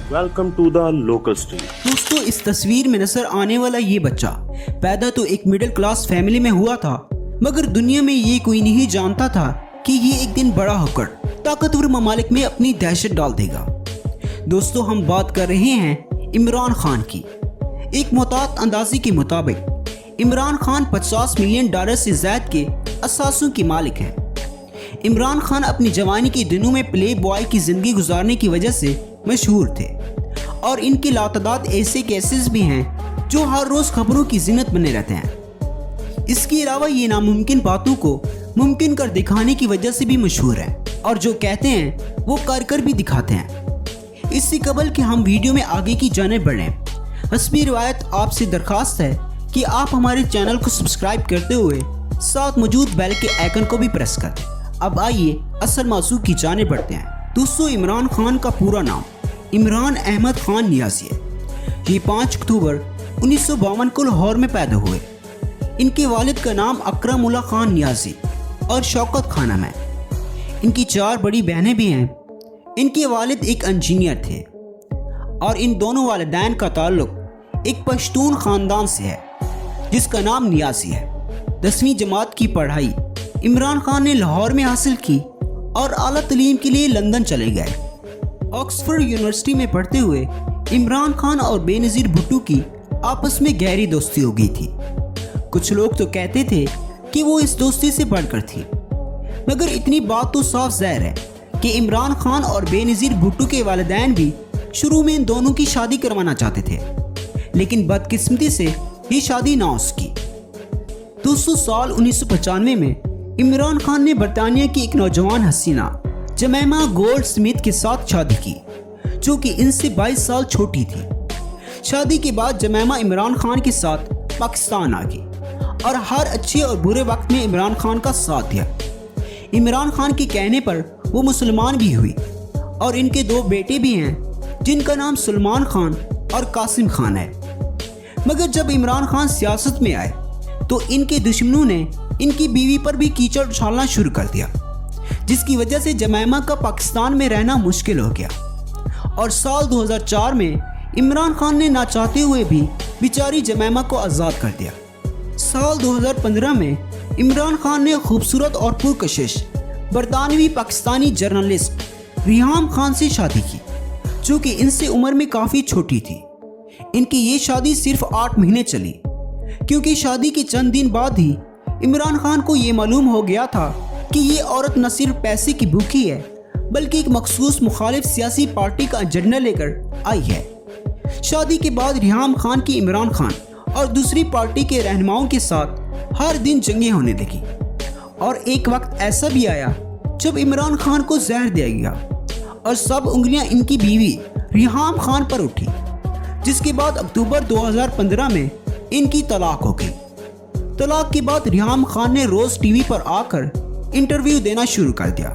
Welcome to the local street. दोस्तों, इस तस्वीर में नजर आने वाला ये बच्चा पैदा तो एक मिडिल क्लास फैमिली में हुआ था, मगर दुनिया में ये कोई नहीं जानता था कि ये एक दिन बड़ा होकर ताकतवर ममालिक में अपनी दहशत डाल देगा। दोस्तों, हम बात कर रहे हैं इमरान खान की। एक मुतात अंदाजी के मुताबिक इमरान खान $50 मिलियन से ज़्यादा के असासों के मालिक हैं। इमरान खान अपनी जवानी के दिनों में प्ले बॉय की ज़िंदगी गुजारने की वजह से मशहूर थे और इनके लातादाद ऐसे केसेस भी हैं जो हर रोज़ खबरों की ज़िन्नत बने रहते हैं। इसके अलावा ये नामुमकिन बातों को मुमकिन कर दिखाने की वजह से भी मशहूर है और जो कहते हैं वो कर भी दिखाते हैं। इससे कबल कि हम वीडियो में आगे की जाने बढ़ें, हस्बी रिवायत आपसे दरख्वास्त है कि आप हमारे चैनल को सब्सक्राइब करते हुए साथ मौजूद बेल के आइकन को भी प्रेस कर दें। अब आइए असल मौजू की जाने बढ़ते हैं। दोस्तों, इमरान खान का पूरा नाम इमरान अहमद खान नियाज़ी है। ये 5 अक्टूबर 1952 को लाहौर में पैदा हुए। इनके वालिद का नाम अकरमुल्लाह खान नियाज़ी और शौकत खानम है। इनकी 4 बड़ी बहनें भी हैं। इनके वालिद एक इंजीनियर थे और इन दोनों वालिदैन का ताल्लुक एक पश्तून ख़ानदान से है जिसका नाम नियाज़ी है। 10वीं जमात की पढ़ाई इमरान खान ने लाहौर में हासिल की और आला तालीम के लिए लंदन चले गए। ऑक्सफोर्ड यूनिवर्सिटी में पढ़ते हुए इमरान खान और बेनज़ीर भुट्टो की आपस में गहरी दोस्ती हो गई थी। कुछ लोग तो कहते थे कि वो इस दोस्ती से बढ़कर थी, मगर इतनी बात तो साफ ज़ाहिर है कि इमरान खान और बेनज़ीर भुट्टो के वालिदैन भी शुरू में इन दोनों की शादी करवाना चाहते थे, लेकिन बदकिस्मती से ये शादी ना हो सकी। दोस्तों, साल 1995 में इमरान खान ने बरतानिया की एक नौजवान हसीना जमैमा गोल्ड स्मिथ के साथ शादी की, जो कि इनसे 22 साल छोटी थी। शादी के बाद जमैमा इमरान खान के साथ पाकिस्तान आ गई और हर अच्छे और बुरे वक्त में इमरान खान का साथ दिया। इमरान खान के कहने पर वो मुसलमान भी हुई और इनके 2 बेटे भी हैं जिनका नाम सलमान खान और कासिम खान है। मगर जब इमरान खान सियासत में आए तो इनके दुश्मनों ने इनकी बीवी पर भी कीचड़ उछालना शुरू कर दिया, जिसकी वजह से जमैमा का पाकिस्तान में रहना मुश्किल हो गया और साल 2004 में इमरान खान ने ना चाहते हुए भी बेचारी जमैमा को आज़ाद कर दिया। साल 2015 में इमरान खान ने खूबसूरत और पुरकशिश बरतानवी पाकिस्तानी जर्नलिस्ट रिहाम खान से शादी की, जो कि इनसे उम्र में काफ़ी छोटी थी। इनकी ये शादी सिर्फ 8 महीने चली, क्योंकि शादी के चंद दिन बाद ही इमरान खान को ये मालूम हो गया था कि ये औरत न सिर्फ पैसे की भूखी है, बल्कि एक मखसूस मुखालिफ सियासी पार्टी का एजेंडा लेकर आई है। शादी के बाद रिहाम खान की इमरान खान और दूसरी पार्टी के रहनुमाओं के साथ हर दिन जंगें होने लगी और एक वक्त ऐसा भी आया जब इमरान खान को जहर दिया गया और सब उंगलियां इनकी बीवी रिहाम खान पर उठी, जिसके बाद अक्टूबर 2015 में इनकी तलाक हो गई। तलाक के बाद रिहाम खान ने रोज़ टीवी पर आकर इंटरव्यू देना शुरू कर दिया,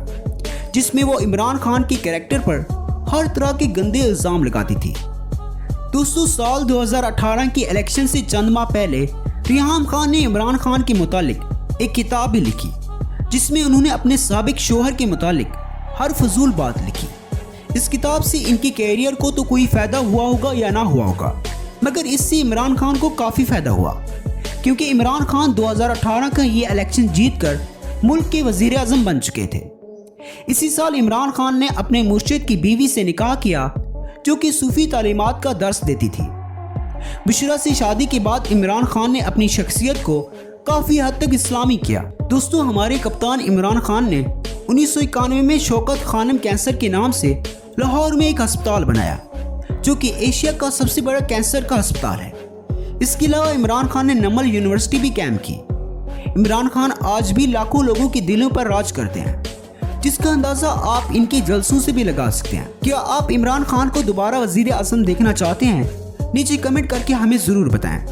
जिसमें वो इमरान खान के कैरेक्टर पर हर तरह के गंदे इल्ज़ाम लगाती थी। दोस्तों, साल 2018 की इलेक्शन से चंद माह पहले रिहाम खान ने इमरान खान के मुतालिक एक किताब भी लिखी, जिसमें उन्होंने अपने साबिक शोहर के मुतालिक हर फजूल बात लिखी। इस किताब से इनके कैरियर को तो कोई फ़ायदा हुआ होगा या ना हुआ होगा, मगर इससे इमरान खान को काफ़ी फ़ायदा हुआ, क्योंकि इमरान खान 2018 का ये इलेक्शन जीतकर मुल्क के वज़ीर आज़म बन चुके थे। इसी साल इमरान खान ने अपने मुर्शिद की बीवी से निकाह किया, जो कि सूफ़ी तालीमात का दर्स देती थी। बुशरा से शादी के बाद इमरान खान ने अपनी शख्सियत को काफ़ी हद तक इस्लामी किया। दोस्तों, हमारे कप्तान इमरान खान ने 1991 में शौकत खानम कैंसर के नाम से लाहौर में एक अस्पताल बनाया, जो कि एशिया का सबसे बड़ा कैंसर का अस्पताल है। इसके अलावा इमरान खान ने नमल यूनिवर्सिटी भी कायम की। इमरान खान आज भी लाखों लोगों के दिलों पर राज करते हैं, जिसका अंदाज़ा आप इनके जलसों से भी लगा सकते हैं। क्या आप इमरान खान को दोबारा वज़ीर आज़म देखना चाहते हैं? नीचे कमेंट करके हमें ज़रूर बताएं।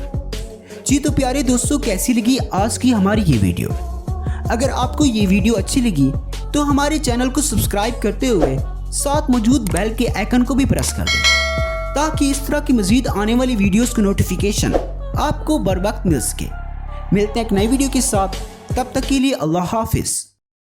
जी तो प्यारे दोस्तों, कैसी लगी आज की हमारी ये वीडियो? अगर आपको ये वीडियो अच्छी लगी तो हमारे चैनल को सब्सक्राइब करते हुए साथ मौजूद बेल के आइकन को भी प्रेस कर दें, ताकि इस तरह की मज़ीद आने वाली वीडियोस की नोटिफिकेशन आपको बर वक्त मिल सके। मिलते हैं एक नई वीडियो के साथ, तब तक के लिए अल्लाह हाफिज़।